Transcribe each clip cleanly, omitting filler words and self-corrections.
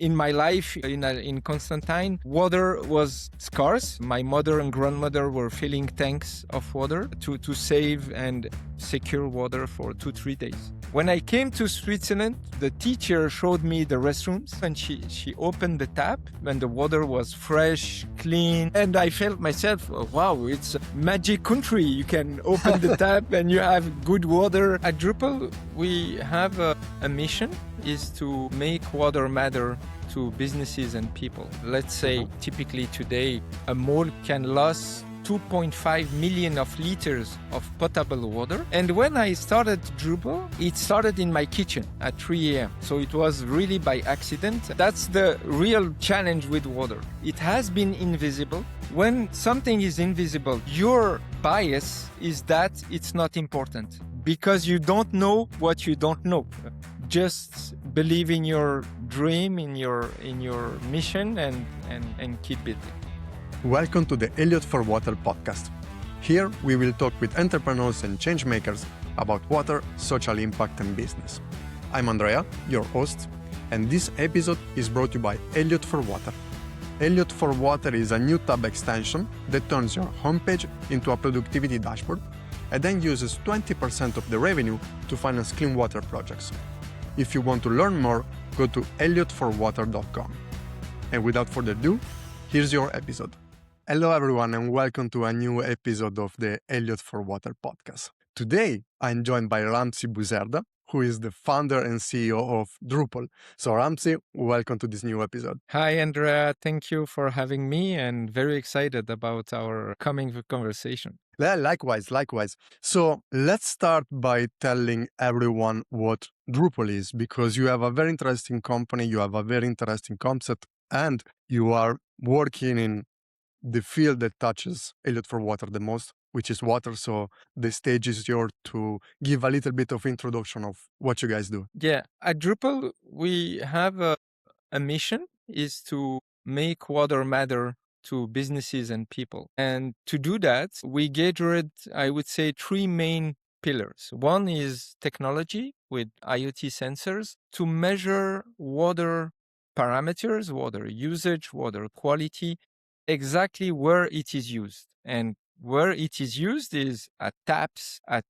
In my life in Constantine, water was scarce. My mother and grandmother were filling tanks of water to save and secure water for 2-3 days. When I came to Switzerland, the teacher showed me the restrooms and she opened the tap and the water was fresh, clean. And I felt myself, oh, wow, it's a magic country. You can open the tap and you have good water. At Droople, we have a mission is to make water matter to businesses and people. Let's say typically today, a mall can lose 2.5 million of liters of potable water. And when I started Droople, it started in my kitchen at 3 a.m. So it was really by accident. That's the real challenge with water. It has been invisible. When something is invisible, your bias is that it's not important because you don't know what you don't know. Just believe in your dream, in your mission, and keep it. Welcome to the Elliot for Water podcast. Here we will talk with entrepreneurs and change makers about water, social impact, and business. I'm Andrea, your host, and this episode is brought to you by Elliot for Water. Elliot for Water is a new tab extension that turns your homepage into a productivity dashboard and then uses 20% of the revenue to finance clean water projects. If you want to learn more, go to elliotforwater.com. And without further ado, here's your episode. Hello everyone and welcome to a new episode of the Elliot for Water podcast. Today, I'm joined by Ramzi Buzerda, who is the founder and CEO of Droople. So Ramzi, welcome to this new episode. Hi, Andrea. Thank you for having me and very excited about our coming conversation. Yeah, likewise. So let's start by telling everyone what Droople is, because you have a very interesting company, you have a very interesting concept, and you are working in the field that touches Elliot for Water the most, which is water. So the stage is yours to give a little bit of introduction of what you guys do. Yeah, at Droople, we have a mission is to make water matter to businesses and people. And to do that, we gathered, I would say, 3 main pillars. One is technology with IoT sensors to measure water parameters, water usage, water quality, exactly where it is used. And where it is used is at taps, at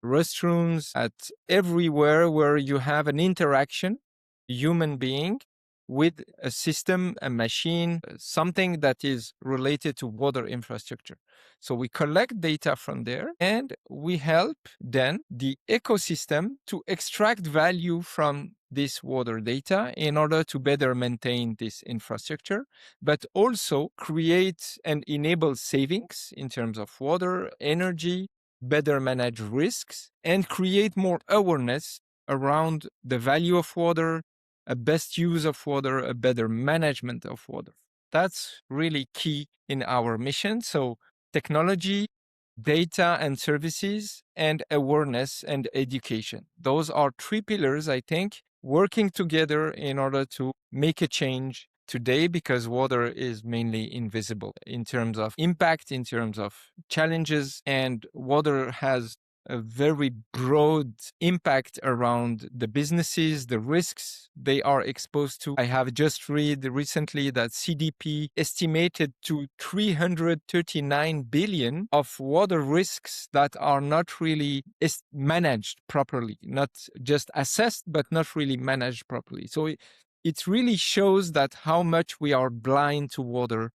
restrooms, at everywhere where you have an interaction, human being, with a system, a machine, something that is related to water infrastructure. So we collect data from there and we help then the ecosystem to extract value from this water data in order to better maintain this infrastructure, but also create and enable savings in terms of water, energy, better manage risks, and create more awareness around the value of water, a best use of water, a better management of water. That's really key in our mission. So technology, data and services, and awareness and education. Those are 3 pillars, I think, working together in order to make a change today, because water is mainly invisible in terms of impact, in terms of challenges, and water has a very broad impact around the businesses, the risks they are exposed to. I have just read recently that CDP estimated to 339 billion of water risks that are not really managed properly, not just assessed, but not really managed properly. So it really shows that how much we are blind to water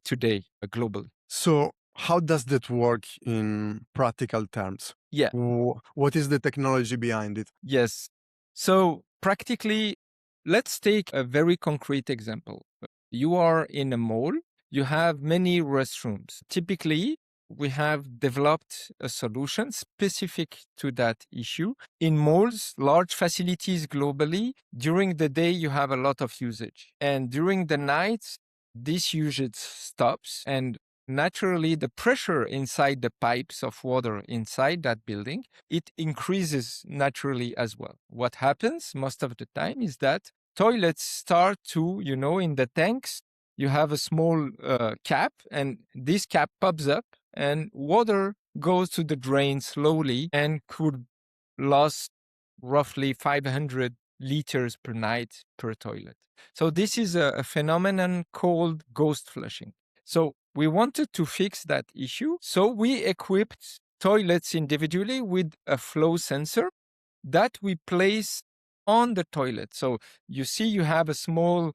today globally. So how does that work in practical terms? Yeah. What is the technology behind it? Yes. So practically, let's take a very concrete example. You are in a mall, you have many restrooms. Typically, we have developed a solution specific to that issue. In malls, large facilities globally, during the day, you have a lot of usage. And during the night, this usage stops, and naturally, the pressure inside the pipes of water inside that building, it increases naturally as well. What happens most of the time is that toilets start to, in the tanks, you have a small cap, and this cap pops up and water goes to the drain slowly and could last roughly 500 liters per night per toilet. So this is a phenomenon called ghost flushing. So we wanted to fix that issue. So we equipped toilets individually with a flow sensor that we place on the toilet. So you see you have a small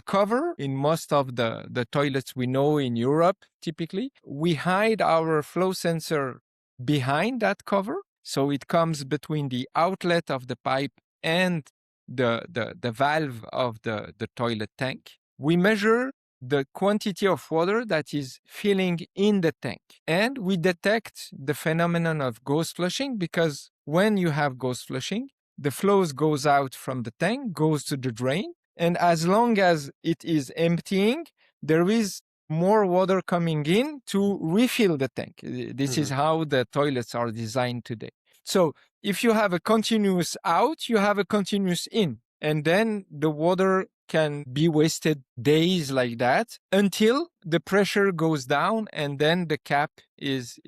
cover in most of the toilets we know in Europe typically. We hide our flow sensor behind that cover. So it comes between the outlet of the pipe and the valve of the toilet tank. We measure the quantity of water that is filling in the tank. And we detect the phenomenon of ghost flushing because when you have ghost flushing, the flows goes out from the tank, goes to the drain. And as long as it is emptying, there is more water coming in to refill the tank. This is how the toilets are designed today. So if you have a continuous out, you have a continuous in. And then the water can be wasted days like that until the pressure goes down and then the cap is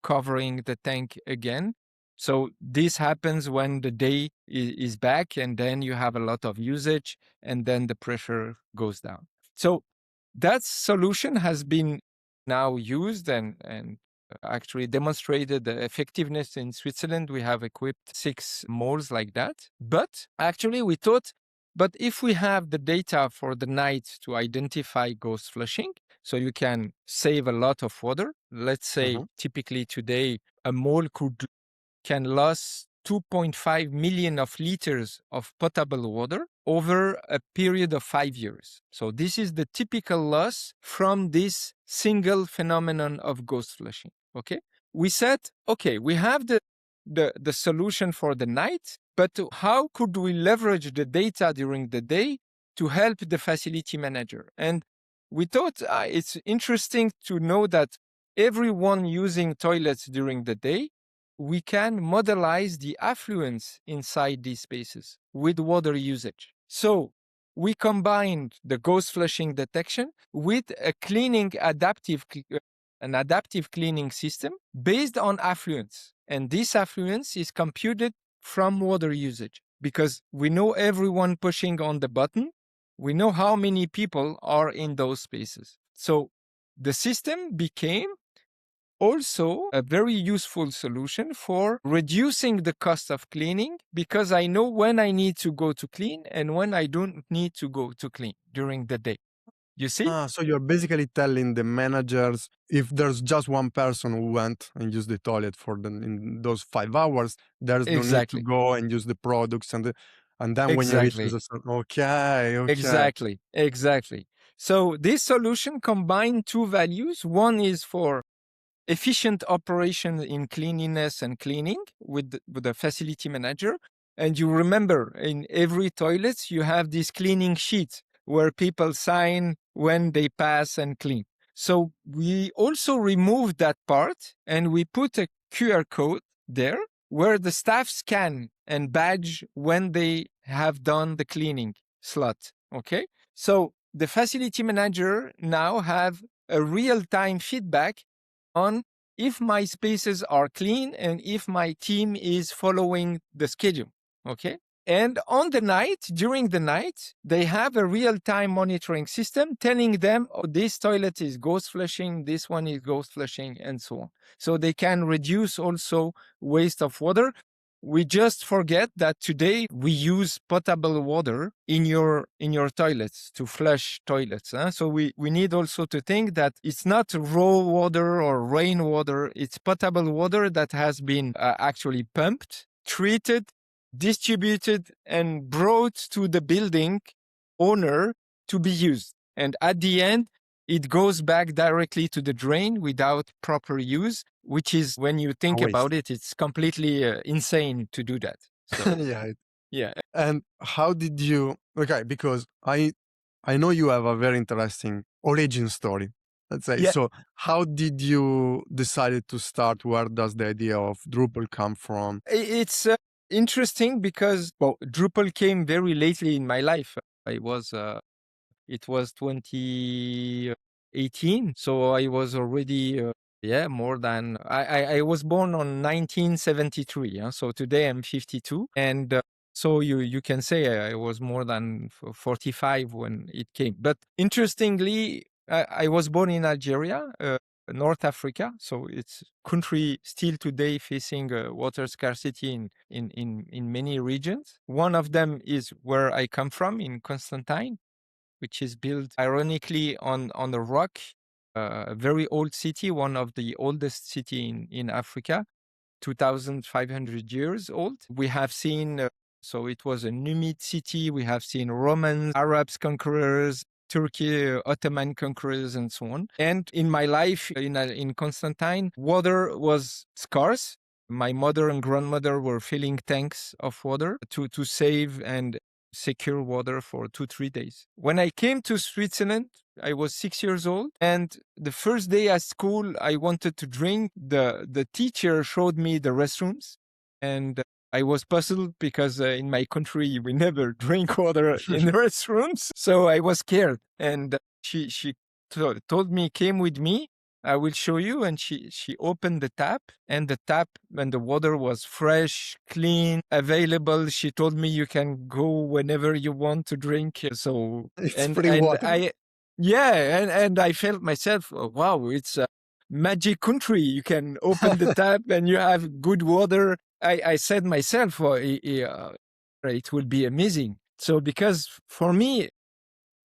covering the tank again. So this happens when the day is back and then you have a lot of usage and then the pressure goes down. So that solution has been now used and actually demonstrated the effectiveness in Switzerland. We have equipped 6 malls like that. But actually we thought, but if we have the data for the night to identify ghost flushing, so you can save a lot of water. Let's say typically today a mall can lose 2.5 million of liters of potable water over a period of 5 years. So this is the typical loss from this single phenomenon of ghost flushing. Okay. We said, okay, we have the solution for the night, but how could we leverage the data during the day to help the facility manager? And we thought it's interesting to know that everyone using toilets during the day, we can modelize the affluence inside these spaces with water usage. So we combined the ghost flushing detection with a an adaptive cleaning system based on affluence. And this affluence is computed from water usage because we know everyone pushing on the button. We know how many people are in those spaces. So the system became also a very useful solution for reducing the cost of cleaning because I know when I need to go to clean and when I don't need to go to clean during the day. You see? So you're basically telling the managers if there's just one person who went and used the toilet for in those 5 hours, there's no need to Exactly. go and use the products and then when you reach Exactly. okay. Exactly. So this solution combined 2 values. One is for efficient operation in cleanliness and cleaning with the facility manager. And you remember in every toilet, you have this cleaning sheet where people sign when they pass and clean. So we also removed that part and we put a QR code there where the staff scan and badge when they have done the cleaning slot. Okay. So the facility manager now have a real-time feedback on if my spaces are clean and if my team is following the schedule. Okay. And on the night, during the night, they have a real-time monitoring system telling them, oh, this toilet is ghost flushing, this one is ghost flushing, and so on. So they can reduce also waste of water. We just forget that today we use potable water in your toilets to flush toilets. So we need also to think that it's not raw water or rainwater. It's potable water that has been actually pumped, treated, distributed, and brought to the building owner to be used. And at the end, it goes back directly to the drain without proper use, which is, when you think about it, it's completely insane to do that. So, yeah. And how did you, okay, because I know you have a very interesting origin story, let's say. Yeah. So how did you decide to start? Where does the idea of Drupal come from? It's interesting because, well, Drupal came very lately in my life. It was 2018. So I was already, more than, I was born on 1973. So today I'm 52. And So you can say I was more than 45 when it came. But interestingly, I was born in Algeria, North Africa. So it's country still today facing water scarcity in many regions. One of them is where I come from in Constantine, which is built ironically on a rock, a very old city, one of the oldest city in Africa, 2,500 years old. We have seen, so it was a Numid city. We have seen Romans, Arabs conquerors, Turkey, Ottoman conquerors, and so on. And in my life in Constantine, water was scarce. My mother and grandmother were filling tanks of water to save and secure water for 2-3 days. When I came to Switzerland, I was 6 years old, and the first day at school, I wanted to drink. The teacher showed me the restrooms, and I was puzzled because in my country we never drink water in the restrooms, so I was scared. And she told me, came with me. I will show you. And she opened the tap, and the water was fresh, clean, available. She told me you can go whenever you want to drink. So It's and free and water. I yeah, and I felt myself, oh, wow, it's a magic country. You can open the tap and you have good water. I said myself, well, it will be amazing. So because for me,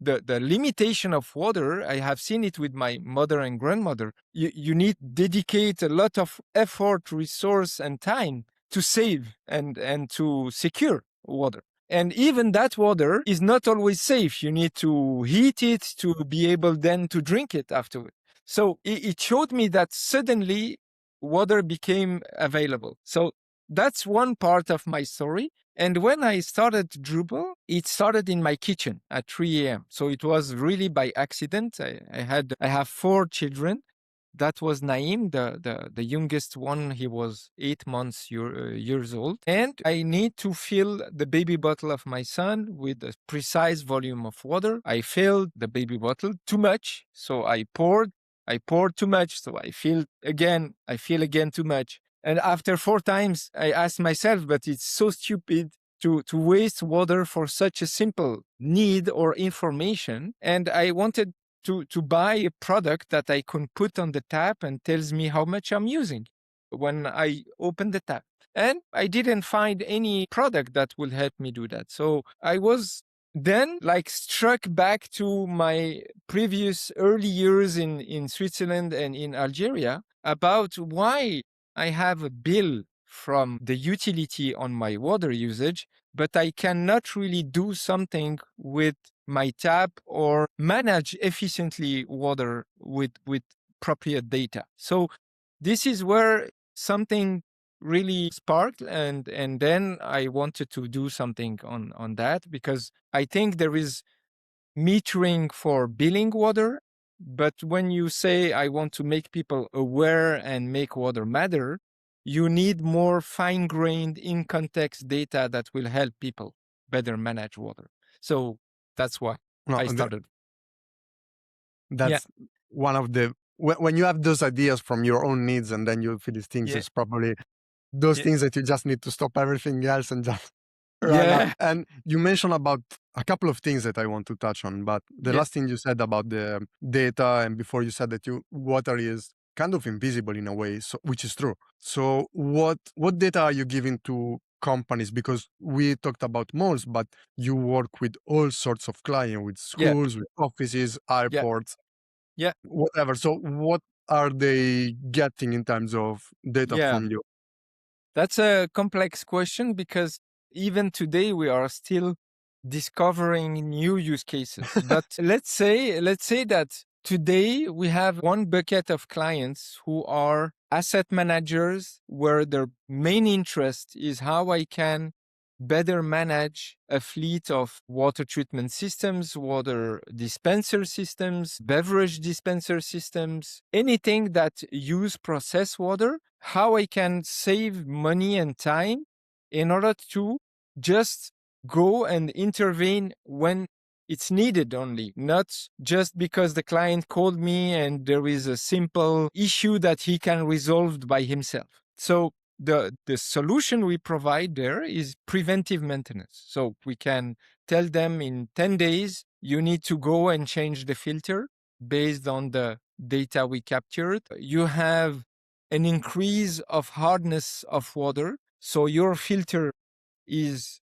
the limitation of water, I have seen it with my mother and grandmother. You need dedicate a lot of effort, resource, and time to save and to secure water. And even that water is not always safe. You need to heat it to be able then to drink it afterward. So it showed me that suddenly water became available. So that's one part of my story. And when I started Drupal, it started in my kitchen at 3 a.m. So it was really by accident. I have 4 children. That was Naim, the youngest one. He was 8 months years old. And I need to fill the baby bottle of my son with a precise volume of water. I filled the baby bottle too much. So I poured too much. So I feel again too much. And after 4 times, I asked myself, but it's so stupid to waste water for such a simple need or information. And I wanted to buy a product that I can put on the tap and tells me how much I'm using when I open the tap. And I didn't find any product that will help me do that. So I was then struck back to my previous early years in Switzerland and in Algeria about why I have a bill from the utility on my water usage, but I cannot really do something with my tap or manage efficiently water with appropriate data. So this is where something really sparked, and then I wanted to do something on that, because I think there is metering for billing water. But when you say I want to make people aware and make water matter, you need more fine-grained in-context data that will help people better manage water. So that's why No, I started. Yeah, that's one of the when you have those ideas from your own needs and then you feel these things, yeah, it's probably those yeah, things that you just need to stop everything else and just run out. yeah, And you mentioned about a couple of things that I want to touch on, but the yeah, last thing you said about the data, and before you said that water is kind of invisible in a way, so, which is true. So what data are you giving to companies? Because we talked about malls, but you work with all sorts of clients, with yeah, schools, with offices, yeah, airports, yeah, whatever. So what are they getting in terms of data yeah. from you? That's a complex question, because even today we are still discovering new use cases. But let's say that today we have one bucket of clients who are asset managers, where their main interest is how I can better manage a fleet of water treatment systems, water dispenser systems, beverage dispenser systems, anything that use processed water, how I can save money and time in order to just go and intervene when it's needed only, not just because the client called me and there is a simple issue that he can resolve by himself. So the solution we provide there is preventive maintenance. So we can tell them in 10 days, you need to go and change the filter based on the data we captured. You have an increase of hardness of water. So your filter is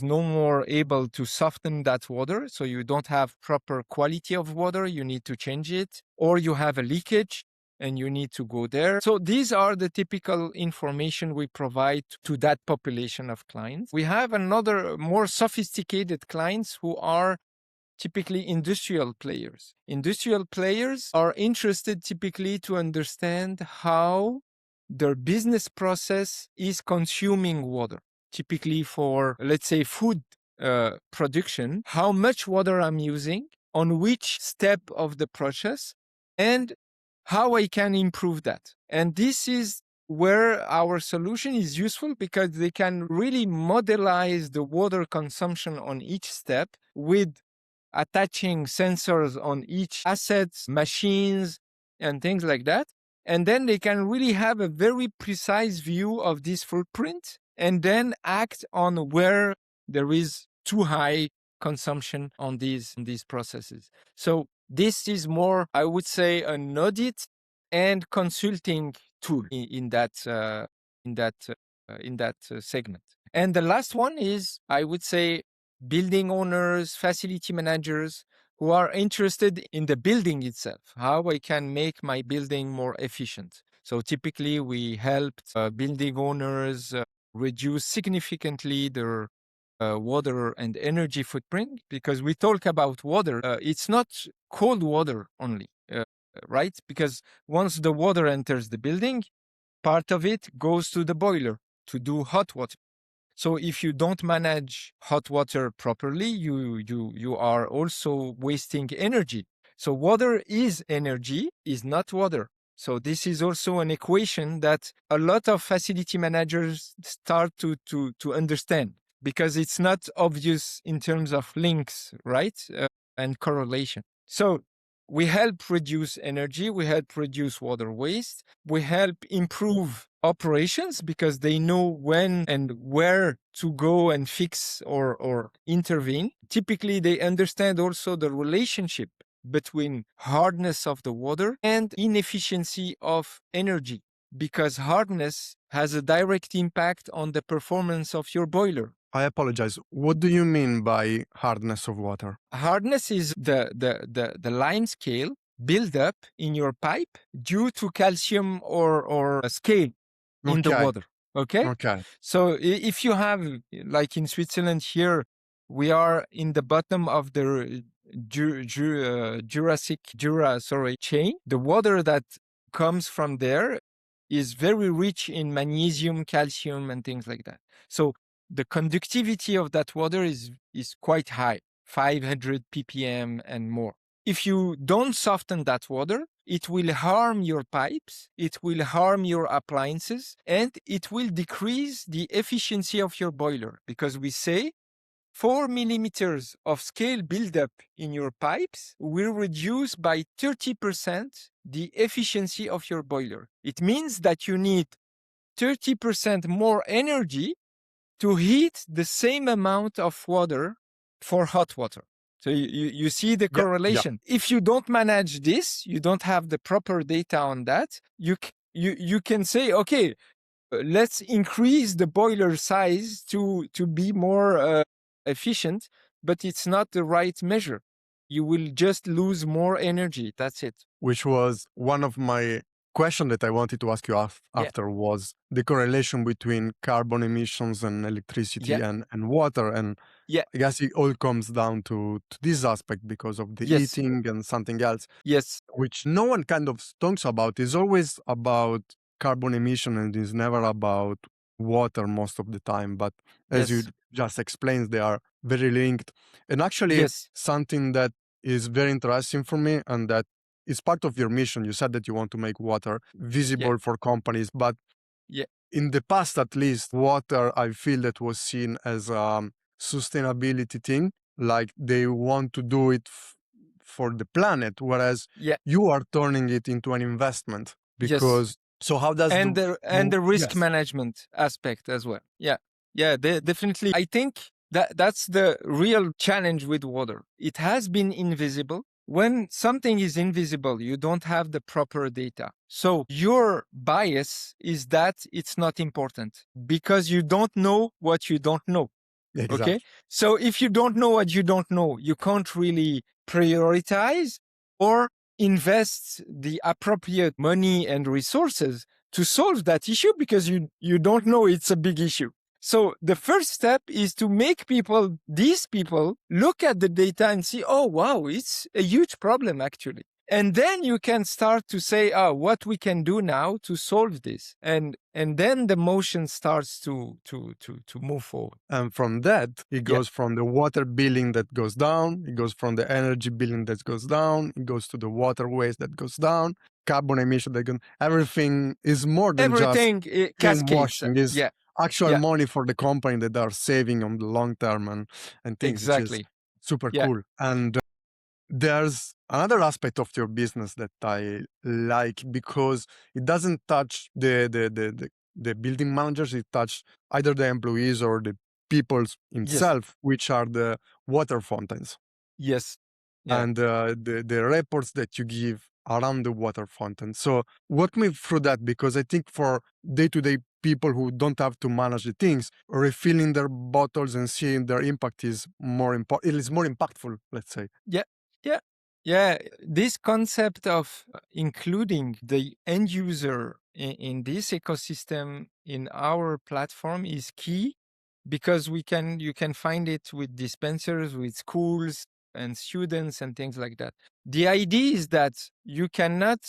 no more able to soften that water. So you don't have proper quality of water. You need to change it, or you have a leakage and you need to go there. So these are the typical information we provide to that population of clients. We have another more sophisticated clients who are typically industrial players. Industrial players are interested typically to understand how their business process is consuming water. Typically for, let's say, food production, how much water I'm using, on which step of the process, and how I can improve that. And this is where our solution is useful, because they can really modelize the water consumption on each step with attaching sensors on each assets, machines, and things like that. And then they can really have a very precise view of this footprint and then act on where there is too high consumption on these processes. So this is more, I would say, an audit and consulting tool in that segment. And the last one is, I would say, building owners, facility managers who are interested in the building itself, how I can make my building more efficient. So typically we helped building owners reduce significantly their water and energy footprint, because we talk about water. It's not cold water only, right? Because once the water enters the building, part of it goes to the boiler to do hot water. So if you don't manage hot water properly, you are also wasting energy. So water is energy, is not water. So this is also an equation that a lot of facility managers start to understand, because it's not obvious in terms of links, right? And correlation. So we help reduce energy, we help reduce water waste, we help improve operations, because they know when and where to go and fix or intervene. Typically, they understand also the relationship between hardness of the water and inefficiency of energy, because hardness has a direct impact on the performance of your boiler. I apologize. What do you mean by hardness of water? Hardness is the lime scale build up in your pipe due to calcium or a scale in the Okay. water. Okay. Okay. So if you have, like in Switzerland here, we are in the bottom of the Jura chain. The water that comes from there is very rich in magnesium, calcium, and things like that. So the conductivity of that water is quite high, 500 ppm and more. If you don't soften that water, it will harm your pipes, it will harm your appliances, and it will decrease the efficiency of your boiler, because we say 4 millimeters of scale buildup in your pipes will reduce by 30% the efficiency of your boiler. It means that you need 30% more energy to heat the same amount of water for hot water. So you see the Yeah. correlation. If you don't manage this, you don't have the proper data on that, you can say, okay, let's increase the boiler size to be more efficient, but it's not the right measure. You will just lose more energy. That's it. Which was one of my questions that I wanted to ask you after was the correlation between carbon emissions and electricity and water. And I guess it all comes down to this aspect because of the heating and something else. Yes. Which no one kind of talks about. Is always about carbon emission and is never about water most of the time. But as you just explained, they are very linked. And actually, something that is very interesting for me and that is part of your mission. You said that you want to make water visible for companies, but in the past, at least, water, I feel that was seen as a sustainability thing. Like they want to do it for the planet, whereas you are turning it into an investment because So how does and the risk yes, management aspect as well. Yeah, yeah, definitely. I think that's the real challenge with water. It has been invisible. When something is invisible, you don't have the proper data. So your bias is that it's not important because you don't know what you don't know. Okay. exactly. So if you don't know what you don't know, you can't really prioritize or invest the appropriate money and resources to solve that issue because you don't know it's a big issue. So the first step is to make these people look at the data and see, oh, wow, it's a huge problem actually. And then you can start to say, oh, what we can do now to solve this. And then the motion starts to move forward. And from that, it Yeah, goes from the water billing that goes down, it goes from the energy billing that goes down, it goes to the waterways that goes down, carbon emission that goes, everything is more than just everything cascades. greenwashing, is Yeah, actual yeah, money for the company that are saving on the long term and things, which is exactly. super Yeah, cool. And there's another aspect of your business that I like because it doesn't touch the building managers, it touches either the employees or the people yes, himself, which are the water fountains yes, yeah, and the reports that you give around the water fountain. So walk me through that because I think for day-to-day people who don't have to manage the things, refilling their bottles and seeing their impact is more important. It is more impactful, let's say. yeah, yeah, yeah. This concept of including the end user in this ecosystem in our platform is key because you can find it with dispensers, with schools and students and things like that. The idea is that you cannot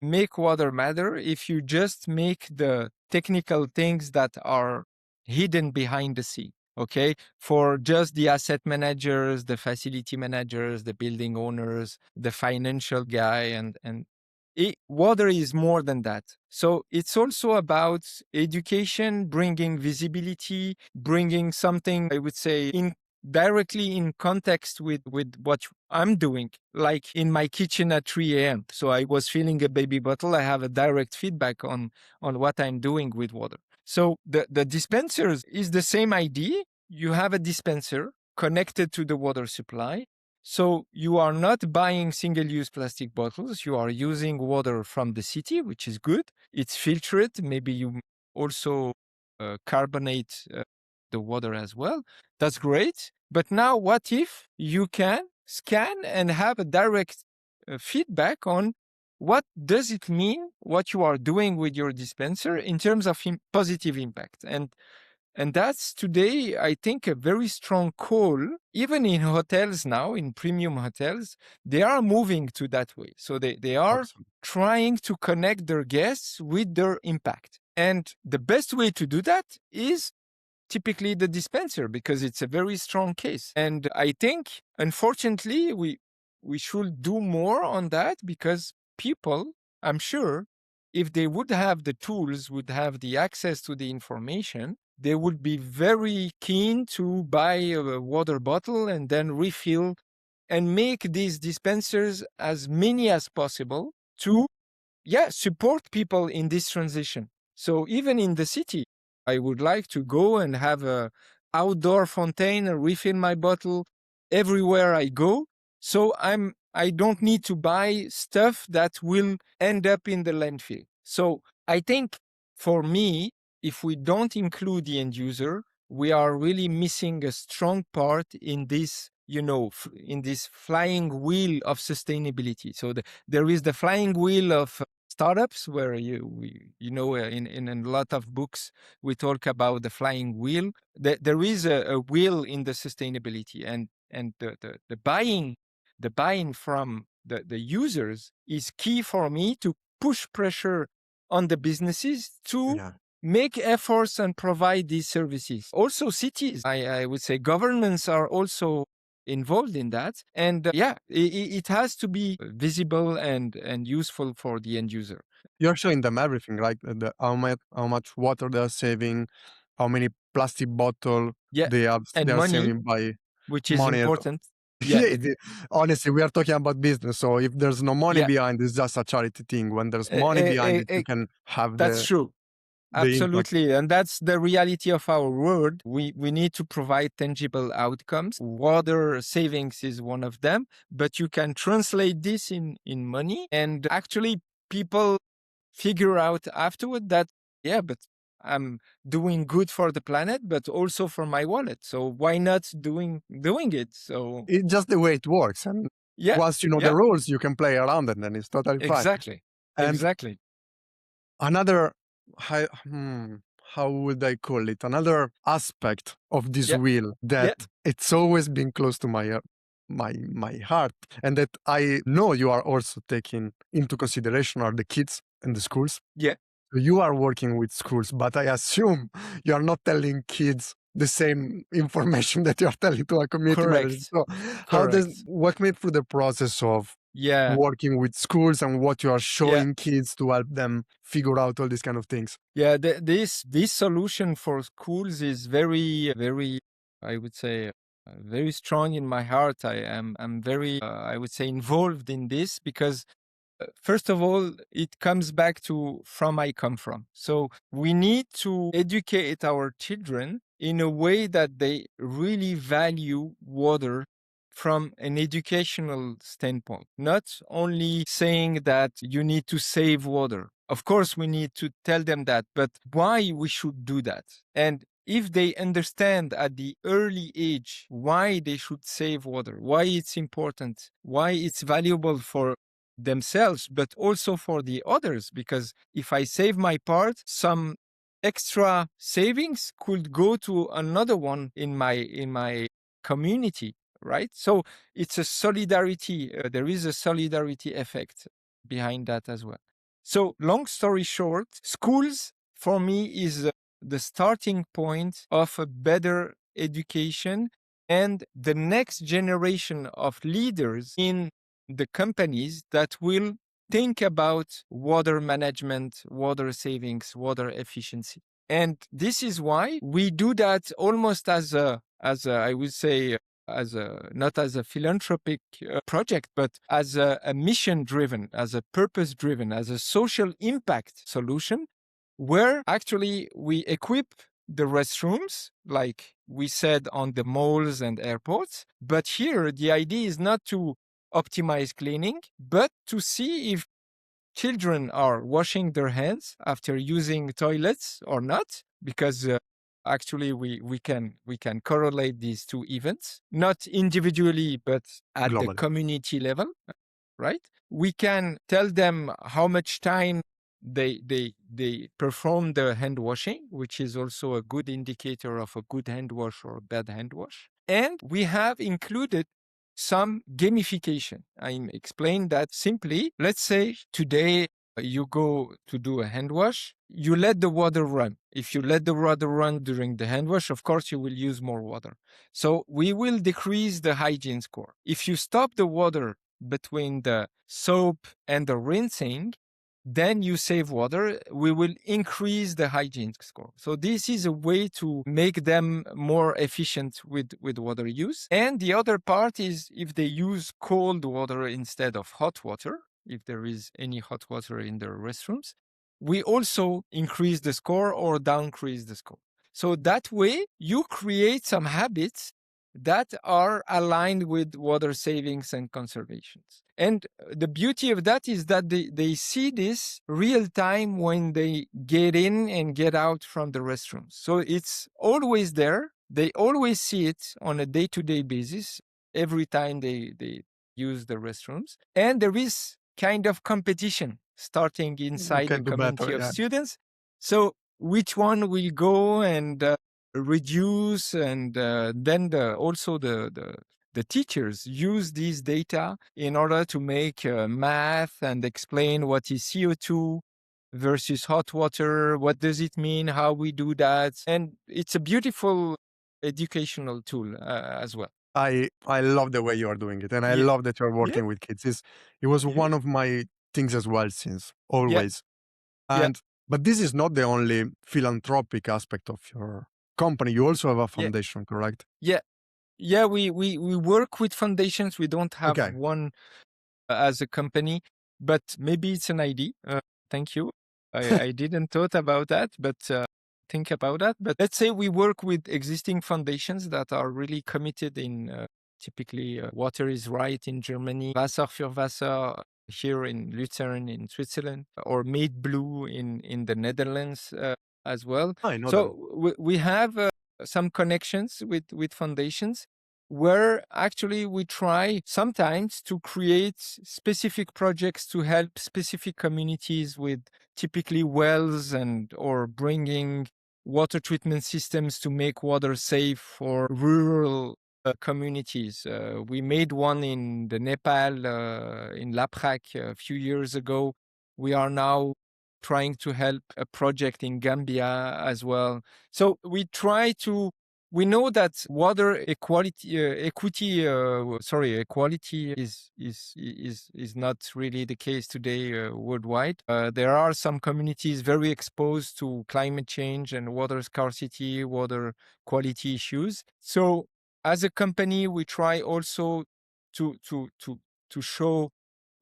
make water matter if you just make the technical things that are hidden behind the scene. Okay. For just the asset managers, the facility managers, the building owners, the financial guy, water is more than that. So it's also about education, bringing visibility, bringing something, I would say, in directly in context with what I'm doing, like in my kitchen at 3 a.m. So I was filling a baby bottle. I have a direct feedback on what I'm doing with water. So the dispensers is the same idea. You have a dispenser connected to the water supply. So you are not buying single-use plastic bottles. You are using water from the city, which is good. It's filtered. Maybe you also carbonate the water as well. That's great. But now what if you can scan and have a direct feedback on what does it mean, what you are doing with your dispenser in terms of positive impact? And that's today, I think, a very strong call. Even in hotels now, in premium hotels, they are moving to that way. So they are Awesome. trying to connect their guests with their impact. And the best way to do that is typically the dispenser because it's a very strong case. And I think, unfortunately, we should do more on that because people, I'm sure, if they would have the tools, would have the access to the information, they would be very keen to buy a water bottle and then refill and make these dispensers as many as possible to support people in this transition. So even in the city, I would like to go and have a outdoor fountain and refill my bottle everywhere I go. So I don't need to buy stuff that will end up in the landfill. So I think for me, if we don't include the end user, we are really missing a strong part in this, in this flying wheel of sustainability. So there is the flying wheel of startups where in a lot of books we talk about the flying wheel. There is a wheel in the sustainability, and the buying from the users is key for me to push pressure on the businesses to Yeah. make efforts and provide these services. Also cities, I would say governments are also involved in that. And it has to be visible and useful for the end user. You're showing them everything, right? How much water they're saving, how many plastic bottle Yeah. they And are money, saving by which is money. important. Yeah. Honestly, we are talking about business. So if there's no money Yeah. behind, it's just a charity thing. When there's Eh, money eh, behind eh, it, you eh, can have that's true. the impact. Absolutely. And that's the reality of our world. We need to provide tangible outcomes. Water savings is one of them, but you can translate this in money. And actually, people figure out afterward that, yeah, but I'm doing good for the planet, but also for my wallet. So why not doing it? So It's just the way it works. And yeah, once you know the yeah, rules, you can play around it and it's totally fine. exactly. And Exactly. another, how, how would I call it? Another aspect of this Yeah, wheel yeah, that it's always been close to my heart, and that I know you are also taking into consideration are the kids and the schools. yeah. So you are working with schools, but I assume you are not telling kids the same information that you are telling to a community manager. Correct. So how does Correct. walk me through the process of Yeah. working with schools and what you are Yeah. showing kids to help them figure out all these kind of things? Yeah, this solution for schools is very very, I would say, very strong in my heart. I'm very, I would say, involved in this because first of all, it comes back to from I come from. So we need to educate our children in a way that they really value water from an educational standpoint, not only saying that you need to save water. Of course, we need to tell them that, but why we should do that. And if they understand at the early age why they should save water, why it's important, why it's valuable for themselves, but also for the others. Because if I save my part, some extra savings could go to another one in my community, right? So it's a solidarity. There is a solidarity effect behind that as well. So long story short, schools for me is the starting point of a better education and the next generation of leaders in the companies that will think about water management, water savings, water efficiency. And this is why we do that almost as a I would say, as a not as a philanthropic project, but as a mission driven, as a purpose driven, as a social impact solution, where actually we equip the restrooms, like we said on the malls and airports. But here, the idea is not to optimize cleaning, but to see if children are washing their hands after using toilets or not, because actually we can correlate these two events, not individually, but at the Globally. community level, right? We can tell them how much time they perform the hand washing, which is also a good indicator of a good hand wash or a bad hand wash. And we have included some gamification. I explained that simply. Let's say today you go to do a hand wash, you let the water run. If you let the water run during the hand wash, of course, you will use more water. So we will decrease the hygiene score. If you stop the water between the soap and the rinsing, then you save water. We will increase the hygiene score. So this is a way to make them more efficient with water use. And the other part is if they use cold water instead of hot water, if there is any hot water in their restrooms, we also increase the score or decrease the score. So that way you create some habits that are aligned with water savings and conservations. And the beauty of that is that they see this real time when they get in and get out from the restrooms. So it's always there. They always see it on a day-to-day basis every time they use the restrooms. And there is kind of competition starting You inside the can do community better. of Yeah. students. So which one will go and reduce, and then the teachers use these data in order to make math and explain what is CO2 versus hot water, what does it mean, how we do that. And it's a beautiful educational tool as well. I love the way you are doing it, and I Yeah, love that you are yeah, working with kids. It was yeah, one of my things as well since yeah, always. yeah, And but this is not the only philanthropic aspect of your company. You also have a yeah, foundation, correct? yeah. Yeah, we work with foundations. We don't have Okay. one as a company, but maybe it's an idea. Thank you. I didn't thought about that, but think about that. But let's say we work with existing foundations that are really committed in typically Water is Right in Germany, Wasser für Wasser here in Lucerne in Switzerland, or Made Blue in the Netherlands as well. I know them. So we have some connections with foundations where actually we try sometimes to create specific projects to help specific communities with typically wells and or bringing water treatment systems to make water safe for rural communities. We made one in the Nepal, in Laprak a few years ago. We are now trying to help a project in Gambia as well. So we try to we know that water equality is not really the case today worldwide. There are some communities very exposed to climate change and water scarcity, water quality issues. So, as a company, we try also to to to to show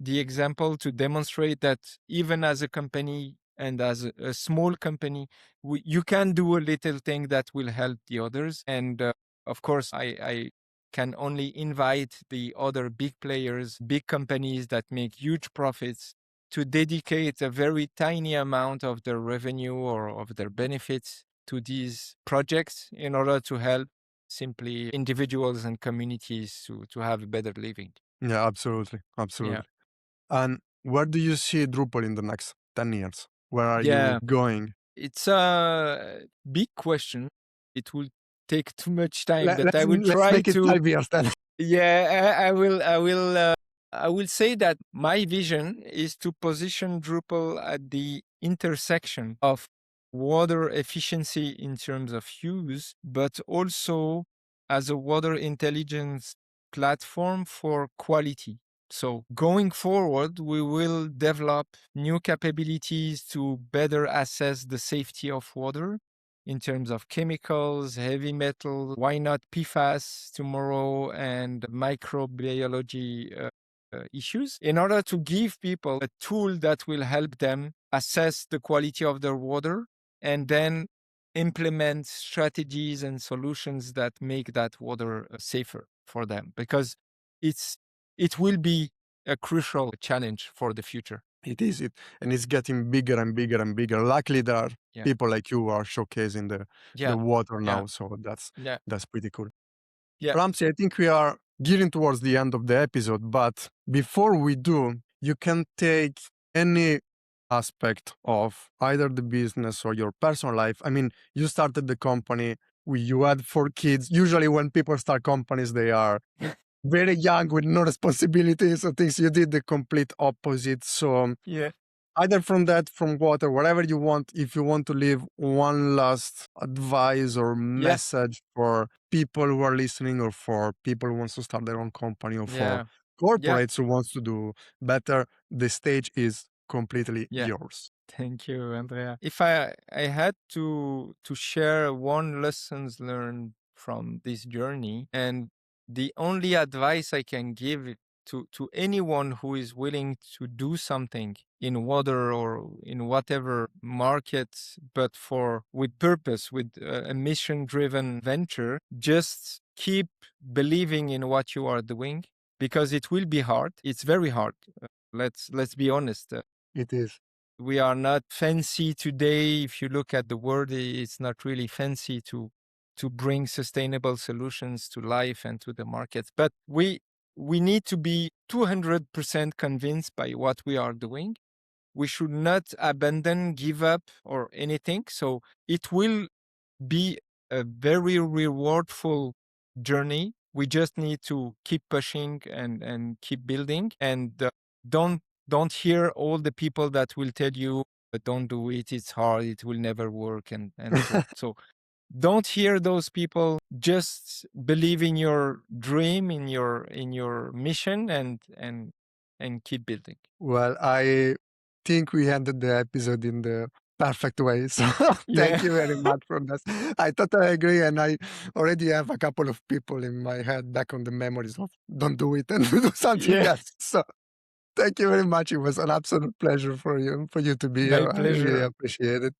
the example to demonstrate that even as a company and as a small company, you can do a little thing that will help the others. And of course, I can only invite the other big players, big companies that make huge profits to dedicate a very tiny amount of their revenue or of their benefits to these projects in order to help simply individuals and communities to have a better living. Yeah, absolutely. Yeah. Absolutely. And where do you see Drupal in the next 10 years? Where are you Yeah. going? It's a big question. It will take too much time, but I will Let's try make it to. 5 years then. Yeah, I will. I will say that my vision is to position Drupal at the intersection of water efficiency in terms of use, but also as a water intelligence platform for quality. So going forward, we will develop new capabilities to better assess the safety of water in terms of chemicals, heavy metal, why not PFAS tomorrow, and microbiology issues, in order to give people a tool that will help them assess the quality of their water and then implement strategies and solutions that make that water safer for them, because it will be a crucial challenge for the future. It is it, and it's getting bigger and bigger and bigger. Luckily, there are Yeah. people like you who are showcasing the Yeah. water Yeah. now, so Yeah. that's pretty cool. Yeah. Ramsey, I think we are getting towards the end of the episode, but before we do, you can take any aspect of either the business or your personal life. I mean, you started the company, you had 4 kids. Usually, when people start companies, they are very young with no responsibilities or things. You did the complete opposite. So, Yeah. either from that, from water, whatever you want, if you want to leave one last advice or Yeah. message for people who are listening, or for people who wants to start their own company, or for Yeah. Yeah. corporates who wants to do better, the stage is completely Yeah. yours. Thank you, Andrea. If I had to share one lessons learned from this journey, and the only advice I can give to anyone who is willing to do something in water or in whatever market, but for with purpose, with a mission driven venture, just keep believing in what you are doing, because it will be hard. It's very hard. Let's be honest. It is. We are not fancy today. If you look at the world, it's not really fancy to bring sustainable solutions to life and to the markets. But we need to be 200% convinced by what we are doing. We should not abandon, give up, or anything. So it will be a very rewardful journey. We just need to keep pushing and keep building, and don't don't hear all the people that will tell you don't do it, it's hard, it will never work, and so on. So don't hear those people. Just believe in your dream, in your mission, and keep building. Well, I think we ended the episode in the perfect way. So Yeah. thank you very much for this. I totally agree. And I already have a couple of people in my head back on the memories of don't do it and do something Yeah. else. So thank you very much. It was an absolute pleasure for you to be My here. I really pleasure. appreciate it.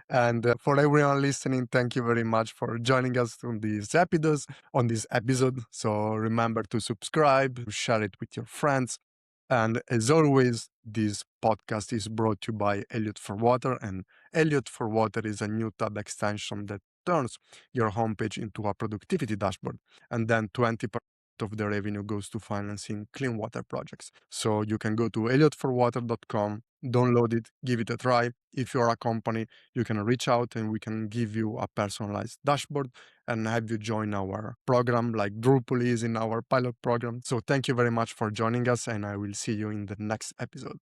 And for everyone listening, thank you very much for joining us on this episode. So remember to subscribe, share it with your friends. And as always, this podcast is brought to you by Elliot for Water. And Elliot for Water is a new tab extension that turns your homepage into a productivity dashboard. And then 20% of the revenue goes to financing clean water projects. So you can go to elliotforwater.com, download it, give it a try. If you're a company, you can reach out and we can give you a personalized dashboard and have you join our program like Droople is in our pilot program. So thank you very much for joining us, and I will see you in the next episode.